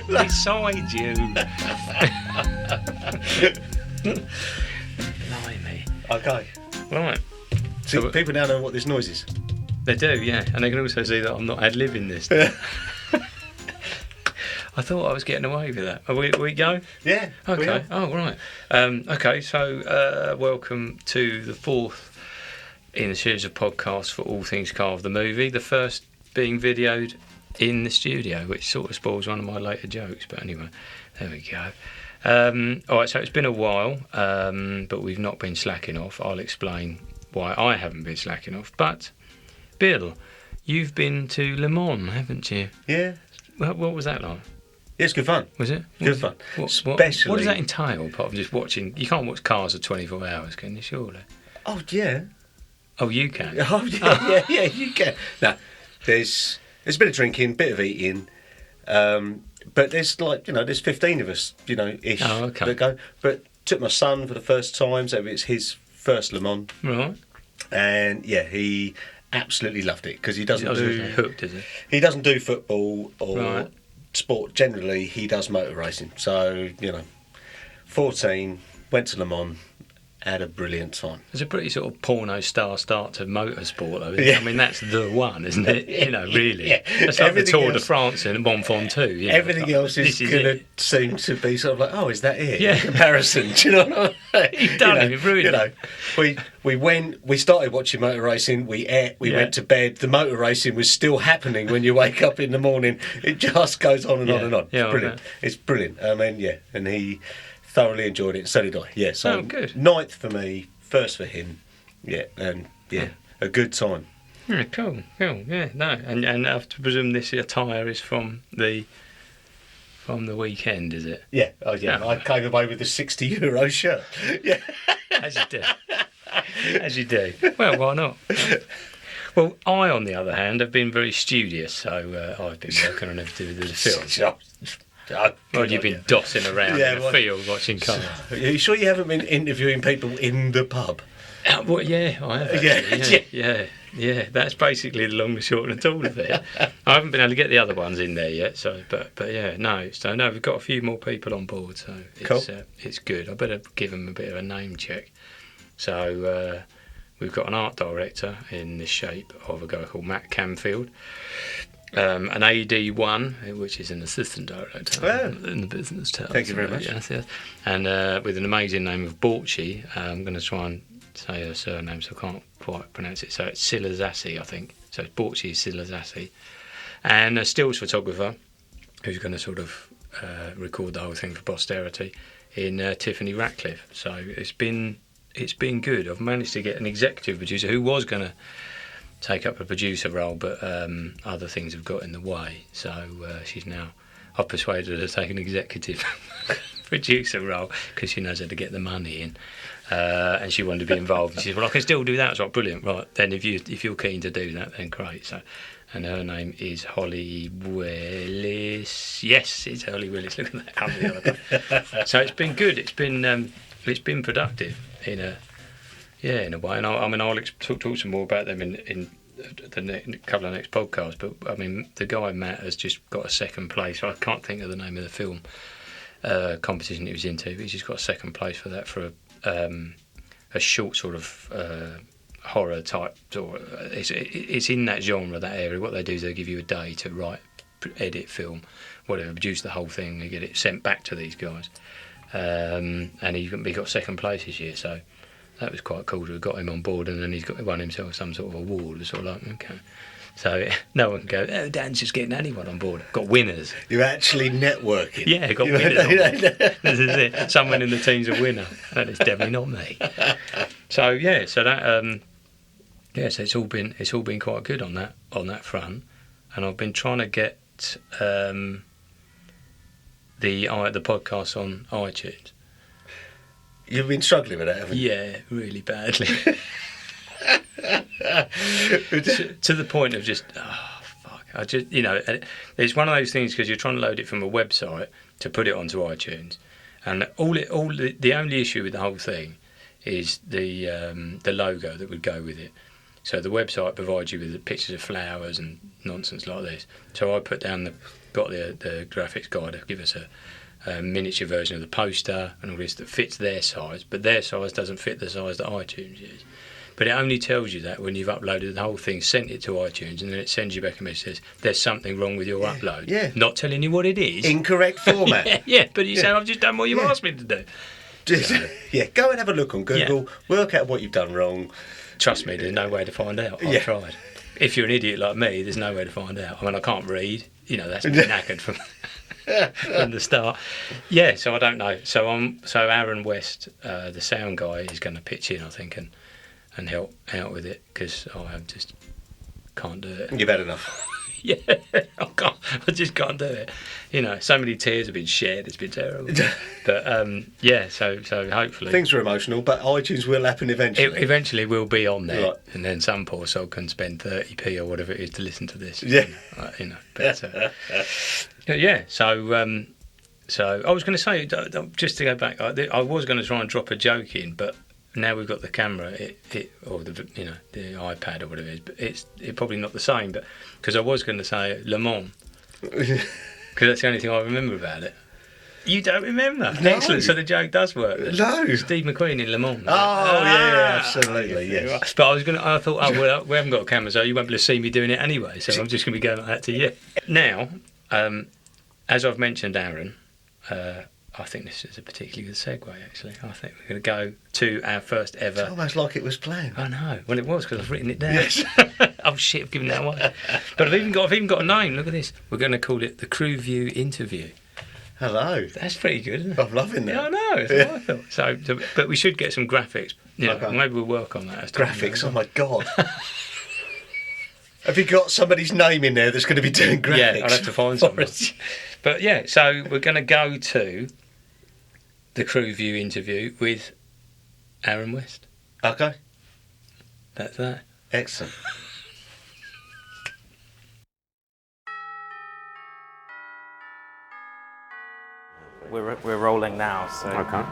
Beside you. Blimey. Okay. Right. See, So, people now know what this noise is. they do, yeah. And they can also see that I'm not ad-libbing this. I thought I was getting away with that. We go? Yeah. Okay. Oh, right. Okay, so welcome to the fourth in a series of podcasts for all things Carve the movie. The first being videoed in the studio, which sort of spoils one of my later jokes. But anyway, there we go. All right, so it's been a while, but we've not been slacking off. I'll explain why I haven't been slacking off. But, Bill, you've been to Le Mans, haven't you? Yeah. What was that like? Yeah, it's good fun. Was it? Good fun. Especially. What does that entail, apart from just watching? You can't watch cars for 24 hours, can you, surely? Oh, yeah. Oh, you can? Oh, yeah, you can. No, there's a bit of drinking, bit of eating, but there's there's 15 of us, ish, that go. But took my son for the first time, so it's his first Le Mans. Right. And, yeah, he absolutely loved it, because he doesn't hooked, is it? He doesn't do football or Right. sport generally. He does motor racing. So, 14, went to Le Mans, had a brilliant time. It's a pretty sort of porno star start to motorsport, though, isn't it? Yeah. I mean, that's the one, isn't it? Really. Yeah. It's like the Tour de else- France and Mont Ventoux. Everything else is this going to it. seem to be sort of like, oh, is that it? Yeah. In comparison, do you know what I mean? You've done it, you've ruined it. We started watching motor racing, we ate, we Yeah. went to bed, the motor racing was still happening when you wake up in the morning. It just goes on and on and on. Yeah, It's brilliant. It's brilliant. I mean, yeah, and he thoroughly enjoyed it, and so did I. Yeah, so good. ninth for me, first for him. Yeah, and a good time. Yeah, cool. Yeah, no, and I have to presume this attire is from the weekend, is it? Yeah, oh yeah, Yeah. I came away with a €60 shirt. Yeah. As you do. Well, why not? Well, I, on the other hand, have been very studious, so I've been working on everything to do with the film. Well, you've been dossing around in the field watching cars. Are you sure you haven't been interviewing people in the pub? Well, yeah, I have. Actually. Yeah. That's basically the long and short and tall of it. I haven't been able to get the other ones in there yet, so but yeah, no. So no, we've got a few more people on board, so it's good. I better give them a bit of a name check. So we've got an art director in the shape of a guy called Matt Camfield. An AD1, which is an assistant director in the business terms. Thank you very much. Yes. And with an amazing name of Borchi. I'm going to try and say her surname, so I can't quite pronounce it. So it's Silazassi, I think. So it's Borchi Silazassi. And a stills photographer who's going to sort of record the whole thing for posterity in Tiffany Ratcliffe. So it's been good. I've managed to get an executive producer who was going to take up a producer role, but other things have got in the way. So I've persuaded her to take an executive producer role because she knows how to get the money in, and she wanted to be involved. And she said, "Well, I can still do that." I was like, "Brilliant, right? Then if you're keen to do that, then great." So, and her name is Holly Willis. Yes, it's Holly Willis. Look at that. I'm the other. So it's been good. It's been productive in a way, and I'll talk some more about them in the couple of next podcasts. But I mean, the guy Matt has just got a second place. I can't think of the name of the film competition he was into. But he's just got a second place for that for a short sort of horror type. It's in that genre, that area. What they do is they give you a day to write, edit, film, whatever, produce the whole thing, and get it sent back to these guys. And he got second place this year, so that was quite cool to have got him on board, and then he's won himself some sort of award. It's sort of like, okay. So no one can go, oh, Dan's just getting anyone on board. Got winners. You're actually networking. Yeah, got winners on board. This is it. Someone in the team's a winner. That is definitely not me. So yeah, so that so it's all been quite good on that front, and I've been trying to get the podcast on iTunes. You've been struggling with that, haven't you? Yeah, really badly. to the point of just, fuck. I just, it's one of those things because you're trying to load it from a website to put it onto iTunes, and the only issue with the whole thing is the logo that would go with it. So the website provides you with the pictures of flowers and nonsense like this. So I got the graphics guy to give us a miniature version of the poster and all this that fits their size, but their size doesn't fit the size that iTunes is. But it only tells you that when you've uploaded the whole thing, sent it to iTunes, and then it sends you back a message that says, there's something wrong with your upload. Yeah. Not telling you what it is. Incorrect format. yeah, but you say, I've just done what you've asked me to do. Go and have a look on Google, work out what you've done wrong. Trust me, there's no way to find out. I've tried. If you're an idiot like me, there's no way to find out. I mean, I can't read. That's been knackered from the start. Yeah, so I don't know. So Aaron West, the sound guy, is going to pitch in, I think, and help out with it because I just can't do it. You've had enough. Yeah, I just can't do it. So many tears have been shed. It's been terrible. But so hopefully things are emotional, but iTunes will happen eventually. It eventually will be on there, right. And then some poor soul can spend 30p or whatever it is to listen to this. Yeah, But yeah. So I was going to say, just to go back, I was going to try and drop a joke in, but now we've got the camera, or the iPad or whatever it is, but it's probably not the same. But because I was going to say Le Mans, because that's the only thing I remember about it. You don't remember? No. Excellent. So the joke does work. No. Steve McQueen in Le Mans. Yeah, absolutely, yes. But I thought, well, we haven't got a camera, so you won't be able to see me doing it anyway. So I'm just going to be going like that to you. Now, as I've mentioned, Aaron. I think this is a particularly good segue, actually. I think we're going to go to our first ever... It's almost like it was planned. I know. Well, it was, because I've written it down. Yes. Oh, shit, I've given that away. But I've even got a name. Look at this. We're going to call it the Crew View Interview. Hello. That's pretty good, isn't it? I'm loving that. Yeah, I know. That's what I thought. So, but we should get some graphics. Okay. Maybe we'll work on that. Graphics? Oh, my God. Have you got somebody's name in there that's going to be doing graphics? Yeah, I'll have to find someone. But yeah, so we're going to go to the Crew View Interview with Aaron West. Okay. That's that. Excellent. We're rolling now, so... Okay.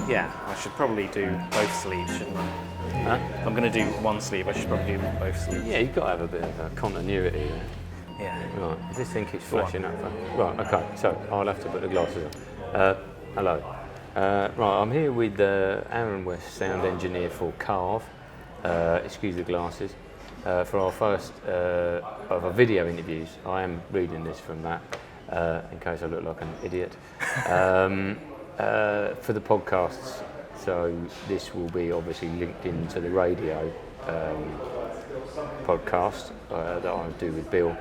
Yeah, I should probably do both sleeves, shouldn't I? Huh? If I'm going to do one sleeve, I should probably do both sleeves. Yeah, you've got to have a bit of continuity there. Yeah. Right, I just think it's flashing up. Right, okay, so I'll have to put the glasses on. Hello. Right, I'm here with Aaron West, sound engineer for Carve. Excuse the glasses. For our first of our video interviews. I am reading this from that, in case I look like an idiot. For the podcasts, so this will be obviously linked into the radio podcast that I do with Bill.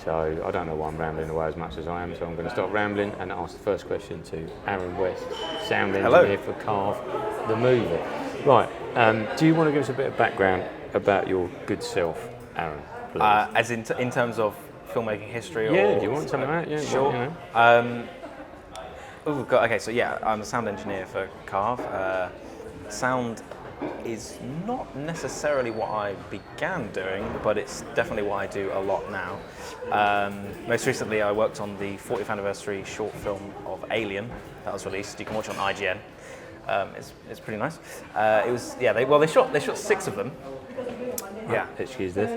So I don't know why I'm rambling away as much as I am, so I'm going to stop rambling and ask the first question to Aaron West, sound engineer for Carve, the movie. Right, do you want to give us a bit of background about your good self, Aaron, please? As in terms of filmmaking history? Yeah, or, do you want some of that? Yeah, sure. Okay, so yeah, I'm a sound engineer for Carve. Sound is not necessarily what I began doing, but it's definitely what I do a lot now. Most recently, I worked on the 40th anniversary short film of Alien that was released. You can watch it on IGN. It's pretty nice. They shot 6 of them. Yeah. Excuse this.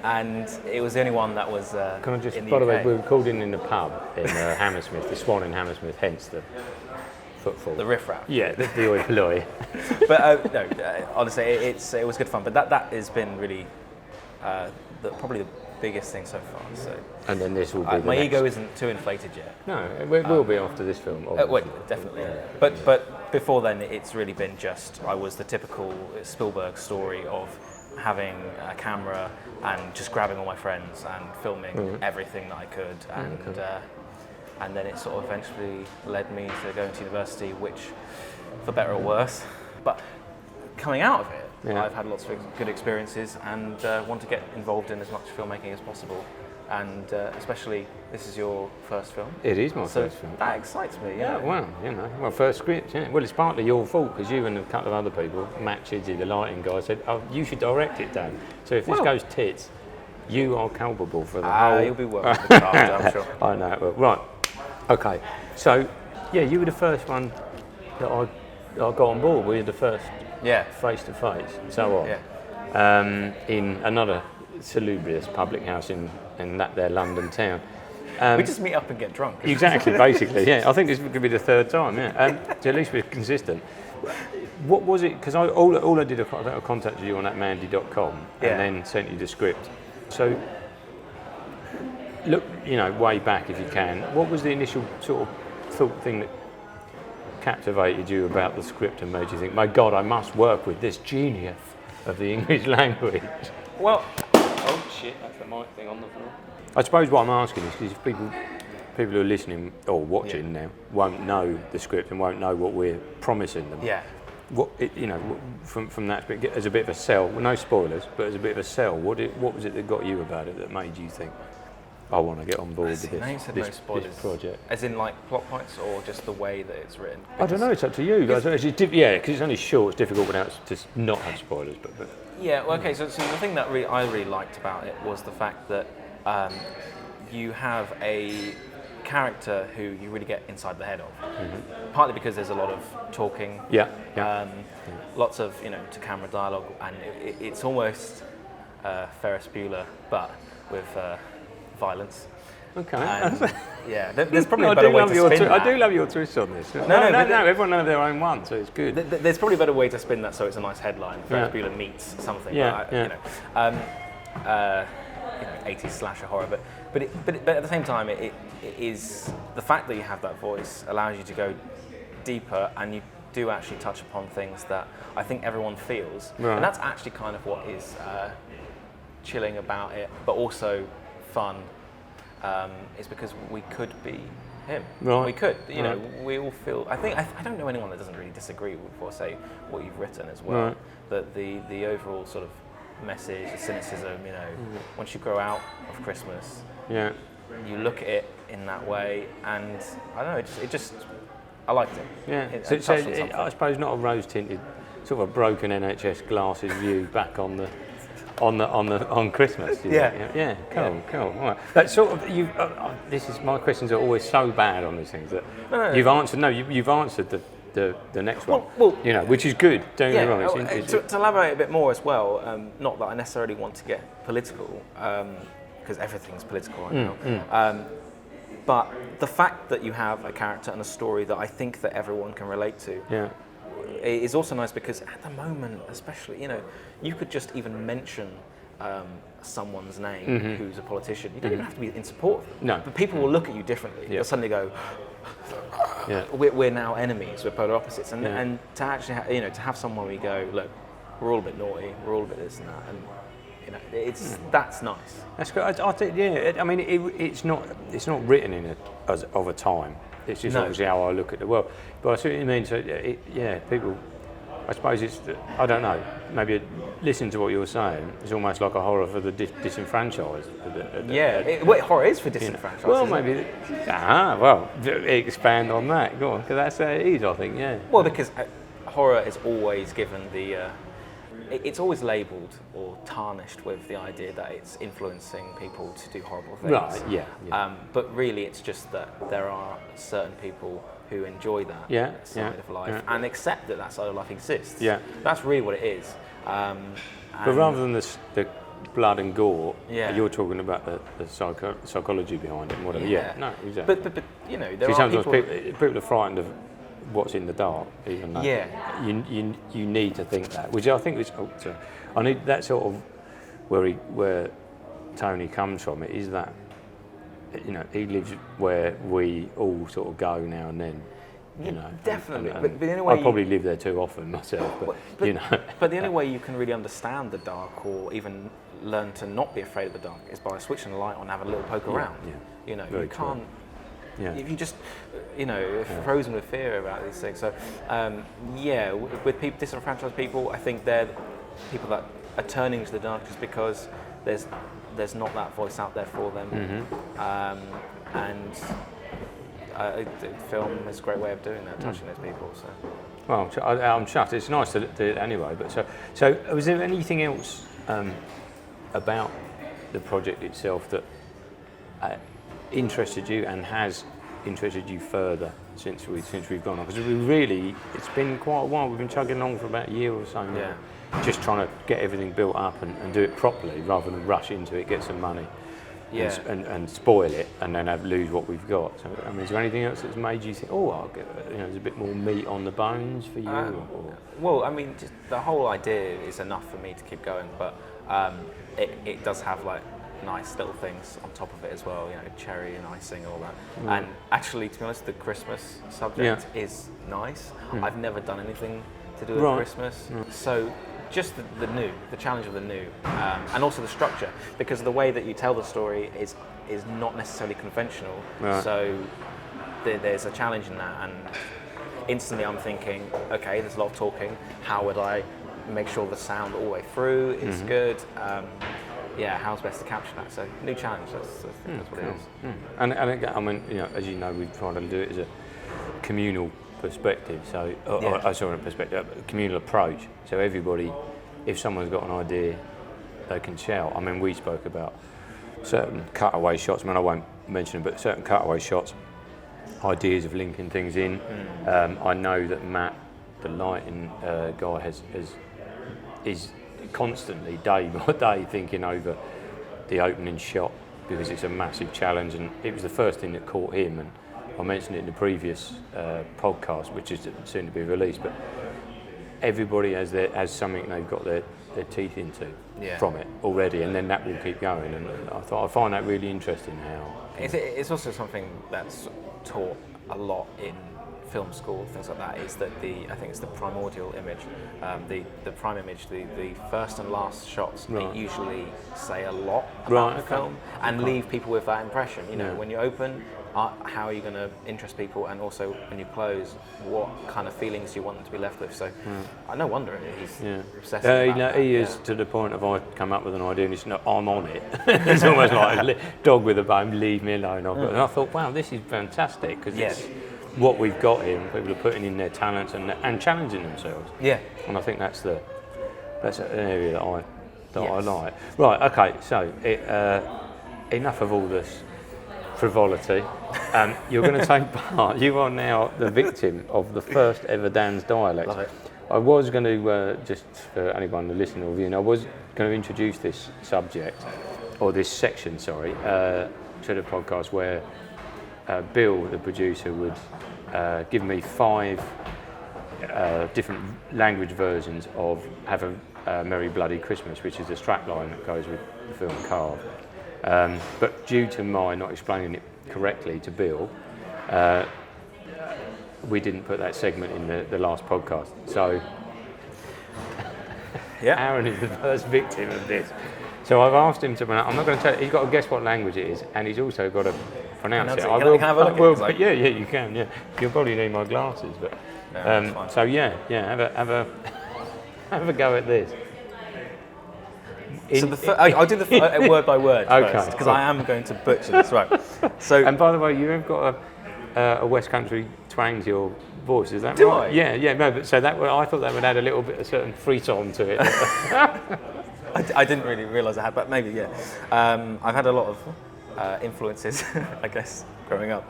And it was the only one that was Can I just, in the by UK. the way, we're recording in the pub in Hammersmith, the Swan in Hammersmith, hence the footfall. The riffraff. Yeah, the oi polloi. But honestly, it was good fun. But that has been really probably the biggest thing so far. So. And then this will be my ego isn't too inflated yet. No, it will be after this film. Definitely. But before then, it's really been just I was the typical Spielberg story of having a camera and just grabbing all my friends and filming everything that I could, and then it sort of eventually led me to going to university, which, for better or worse, but coming out of it, I've had lots of good experiences and want to get involved in as much filmmaking as possible. and especially this is your first film. It is my first film. That excites me. Yeah, well, first script. Yeah. Well, it's partly your fault because you and a couple of other people, Matt Chidley, the lighting guy, said, "Oh, you should direct it, Dan." So if this goes tits, you are culpable for the whole. You'll be working with the card, I'm sure. I know. Well, right. Okay. So, yeah, you were the first one that I got on board. We were the first. Yeah. Face to face, so on. Yeah. In another salubrious public house in that there London town. We just meet up and get drunk. Exactly, basically, yeah. I think this could be the third time, yeah. So at least we're consistent. What was it? Because all I did, I contacted you on that mandy.com and then sent you the script. So, look, way back if you can. What was the initial sort of thought thing that captivated you about the script and made you think, my God, I must work with this genius of the English language? Well, oh shit, that's the mic thing on the floor. I suppose what I'm asking is because people who are listening or watching now won't know the script and won't know what we're promising them. Yeah. From that, as a bit of a sell, no spoilers, but as a bit of a sell, what was it that got you about it that made you think, I want to get on board with this project? As in like plot points or just the way that it's written? I don't know, it's up to you guys. Because it's only short, it's difficult without just not have spoilers. But. Yeah, well, okay, so the thing that I really liked about it was the fact that you have a character who you really get inside the head of. Mm-hmm. Partly because there's a lot of talking, lots of to camera dialogue, and it's almost Ferris Bueller, but with violence. Okay. There's probably a better way to spin that. I do love your twist on this. No, everyone knows their own one, so it's good. There's probably a better way to spin that so it's a nice headline. Ferris Bueller meets something. 80s slasher horror, but at the same time, it is the fact that you have that voice allows you to go deeper, and you do actually touch upon things that I think everyone feels, and that's actually kind of what is chilling about it, but also fun. Is because we could be him. Right. We could, we all feel. I don't know anyone that doesn't really disagree with or say what you've written as well. Right. That the overall sort of message, the cynicism, once you grow out of Christmas, you look at it in that way, and I don't know, I liked it. Yeah. I suppose not a rose-tinted, sort of a broken NHS glasses view back on Christmas. Yeah. Cool. All right. That sort of my questions are always so bad on these things that you've answered. No, you've answered the next one. Well, which is good. Don't get me wrong. To elaborate a bit more as well, not that I necessarily want to get political, because everything's political right now. But the fact that you have a character and a story that I think that everyone can relate to. Yeah. It is also nice because at the moment, especially, you could just even mention someone's name who's a politician. You don't even have to be in support of them. No. But people will look at you differently. They'll suddenly go, we're now enemies, we're polar opposites. And to actually, to have someone where you go, look, we're all a bit naughty, we're all a bit this and that. And, that's nice. That's good. I think, I mean, it's not written in of a time. It's just obviously how I look at the world. But I see what you mean. So, people, I suppose I don't know, maybe listening to what you're saying, it's almost like a horror for the disenfranchised. Horror is for disenfranchised. Well, maybe. Expand on that. Go on, because that's how it is, I think, yeah. Well, because horror is always given it's always labelled or tarnished with the idea that it's influencing people to do horrible things. Right, yeah. But really, it's just that there are certain people who enjoy that side of life and accept that side of life exists. Yeah. That's really what it is. But rather than the blood and gore, you're talking about the psychology behind it and whatever. Yeah. No, exactly. But there are people... people are frightened of what's in the dark, even though you need to think that, which I think is I need that sort of where Tony comes from. It is that he lives where we all sort of go now and then. Definitely. And but the only way I probably live there too often myself. But But the only way you can really understand the dark, or even learn to not be afraid of the dark, is by switching the light on and have a little poke around. Yeah. You can't. Yeah. If you just, frozen with fear about these things. So, with disenfranchised people, I think they're people that are turning to the dark just because there's there's not that voice out there for them. And film is a great way of doing that, touching those people. So. Well, I'm chuffed. It's nice to do it anyway. But so was there anything else about the project itself that interested you and has interested you further since we've gone on? Because it's been quite a while. We've been chugging along for about a year or so now, just trying to get everything built up and do it properly rather than rush into it, get some money, and spoil it, and then lose what we've got. So, I mean, is there anything else that's made you think, there's a bit more meat on the bones for you? Well, I mean, just the whole idea is enough for me to keep going, but it does have like nice little things on top of it as well, cherry and icing and all that. And actually, to be honest, the Christmas subject is nice. I've never done anything to do with Christmas, so just the challenge of the new, and also the structure, because the way that you tell the story is not necessarily conventional. So there's a challenge in that, and instantly I'm thinking, okay, there's a lot of talking. How would I make sure the sound all the way through is good? How's best to capture that? So new challenge. That's what it is. And again, I mean, as you know, we've tried to do it as a communal perspective. So, a communal approach. So everybody, if someone's got an idea, they can shout. I mean, we spoke about certain cutaway shots. I mean, I won't mention them, but certain cutaway shots, ideas of linking things in. I know that Matt, the lighting guy, is constantly, day by day, thinking over the opening shot, because it's a massive challenge, and it was the first thing that caught him. And I mentioned it in the previous podcast, which is soon to be released, but everybody has something they've got their teeth into from it already, and then that will keep going. And I find that really interesting how it's also something that's taught a lot in film school, things like that, is that I think it's the primordial image, the prime image, the first and last shots. They usually say a lot about the film and leave people with that impression. When you open, how are you going to interest people, and also when you close, what kind of feelings do you want them to be left with? So, no wonder he's obsessed about that. He is to the point of I come up with an idea and it's I'm on it. It's almost like a dog with a bone, leave me alone. And I thought, wow, this is fantastic, because it's what we've got here, and people are putting in their talents and challenging themselves. Yeah. And I think that's an area that I like. Right. Okay. So enough of all this frivolity. You're going to take part. You are now the victim of the first ever Dan's Dialect. Love it. I was going to just for anyone listening or viewing, I was going to introduce this subject or this section, to the podcast where Bill, the producer, would give me 5 different language versions of Have a Merry Bloody Christmas, which is the strapline that goes with the film Carve. But due to my not explaining it correctly to Bill, we didn't put that segment in the last podcast. So Aaron is the first victim of this. So I've asked him to pronounce. I'm not going to tell you. He's got to guess what language it is, and he's also got to pronounce it. Can I have a look at it? Yeah, you can. Yeah, you'll probably need my glasses, but so have a go at this. I'll do the word by word first, because I am going to butcher this. Right. So, and by the way, you have got a West Country twang to your voice. Is that do right? I? Yeah. No, but so I thought that would add a little bit of certain frisson to it. I didn't really realise I had, but maybe, I've had a lot of influences, I guess, growing up.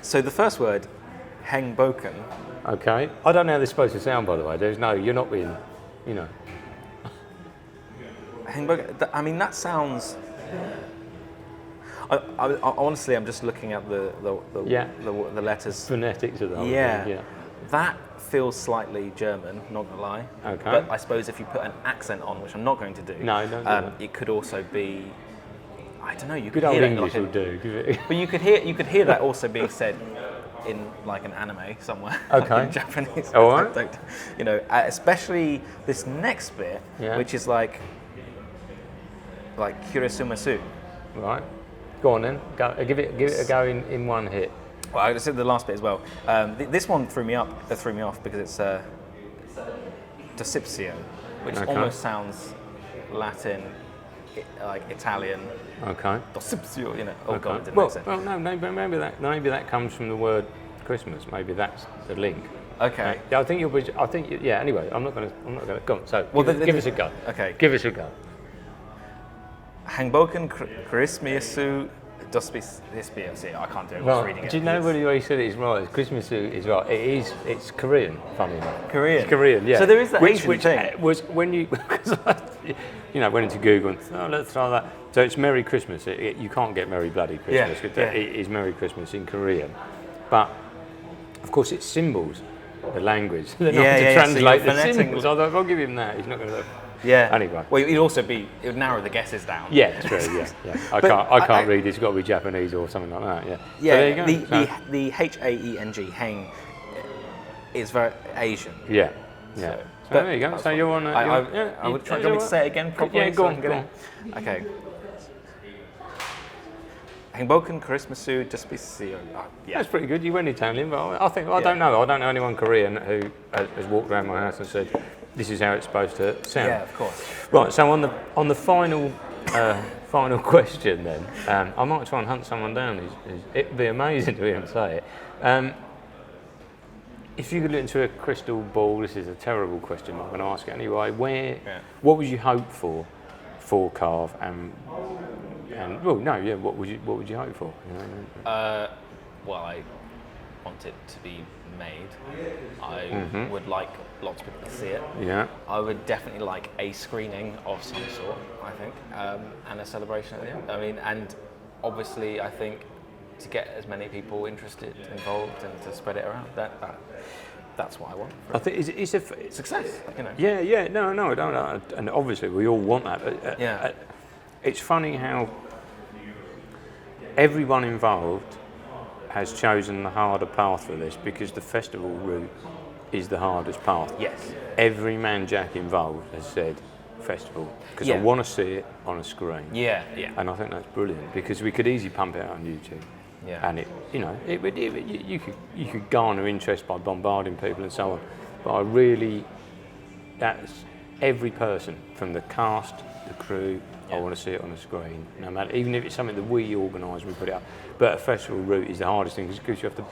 So the first word, heng boken. Okay. I don't know how this is supposed to sound, by the way. You're not being, Heng boken, I mean, that sounds... I honestly, I'm just looking at the letters. Phonetics of the whole thing, yeah. That feels slightly German, not gonna lie. Okay. But I suppose if you put an accent on, which I'm not going to do, no, don't do that. It could also be, I don't know. You good could old hear English that will do. But you could hear that also being said in like an anime somewhere. Okay. Like in Japanese. All right. Especially this next bit, which is like Kurisumasu. Right. Go on then. Give it a go in one hit. Well, I said the last bit as well. This one threw me off because it's Docipsio, which almost sounds Latin, like Italian. Okay. You know. Oh okay. God, it didn't make sense. Well, no, maybe that comes from the word Christmas. Maybe that's the link. Okay. Yeah, I think yeah. Anyway, I'm not gonna. Go on. So, give us a go. Okay. Give us a go. Hangboken Christmasu Dospicia. See, I can't do it. Well, Reading it. do you know what he said it is right? Christmas is right. It's Korean, funny enough. Korean? It's Korean, yeah. So there is that which Asian thing. Was when you, because went into Google and let's try that. So it's Merry Christmas. You can't get Merry Bloody Christmas. Yeah. It is Merry Christmas in Korean. But, of course, it's symbols, the language. They're not to translate the symbols. I'll give him that. He's not going to... Yeah. Anyway. Well, it would narrow the guesses down. Yeah, true. Yeah. I can't read. It's got to be Japanese or something like that. Yeah. Yeah. So there you go. The Haeng Hang is very Asian. Yeah. Yeah. So there you go. So you're on. I would try. Do you want me to say it again properly? Yeah, go on. Okay. Hangboken Christmasu Despicio. Yeah. That's pretty good. You went Italian, but I think I don't know. I don't know anyone Korean who has walked around my house and said, "This is how it's supposed to sound." Yeah, of course. Right. So on the final question, then I might try and hunt someone down. It'd be amazing to hear him say it. If you could look into a crystal ball, this is a terrible question. I'm going to ask it anyway. What would you hope for Carve what would you hope for? Well, I want it to be made. I would like lots of people to see it. Yeah. I would definitely like a screening of some sort, I think, and a celebration at the end. I mean, and obviously, I think to get as many people interested, involved, and to spread it around, that's what I want. I think it's a success. You know. Yeah. No, I don't. And obviously, we all want that. But, it's funny how everyone involved has chosen the harder path for this because the festival route is the hardest path. Yes. Every man jack involved has said festival because I want to see it on a screen. Yeah. And I think that's brilliant because we could easily pump it out on YouTube. Yeah. And you could garner interest by bombarding people and so on. But that's every person from the cast, the crew. I want to see it on the screen, no matter, even if it's something that we organise, we put it up. But a festival route is the hardest thing because you have to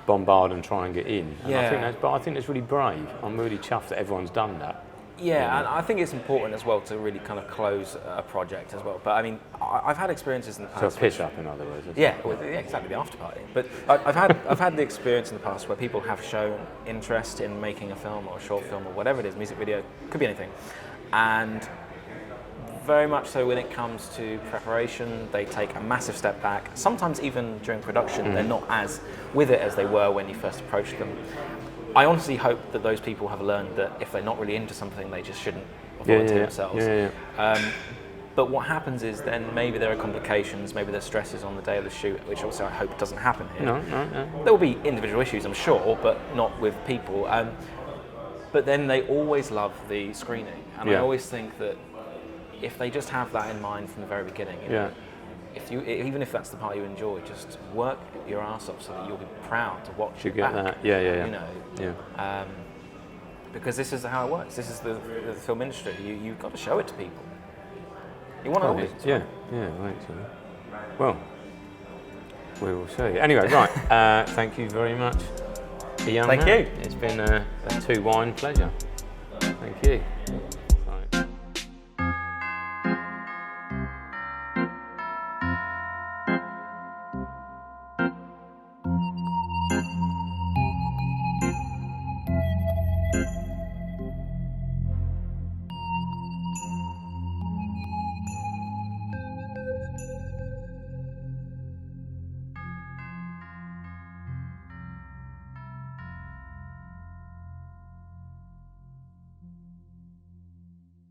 bombard and try and get in. And I think that's really brave. I'm really chuffed that everyone's done that. Yeah, and I think it's important as well to really kind of close a project as well. But I mean, I've had experiences in the past. So a piss up, in other words. Yeah, exactly, the after party. But I've had the experience in the past where people have shown interest in making a film or a short film or whatever it is, music video, could be anything, and very much so when it comes to preparation, they take a massive step back. Sometimes even during production, they're not as with it as they were when you first approached them. I honestly hope that those people have learned that if they're not really into something, they just shouldn't volunteer themselves. But what happens is then maybe there are complications, maybe there's stresses on the day of the shoot, which also I hope doesn't happen here. No. There will be individual issues, I'm sure, but not with people. But then they always love the screening, and I always think that if they just have that in mind from the very beginning, even if that's the part you enjoy, just work your ass off so that you'll be proud to watch it back. You know, because this is how it works. This is the film industry. You've got to show it to people. You want to always. I think so. Well, we will see. Anyway, right. Thank you very much, young man. Thank you. It's been a two-wine pleasure. Thank you.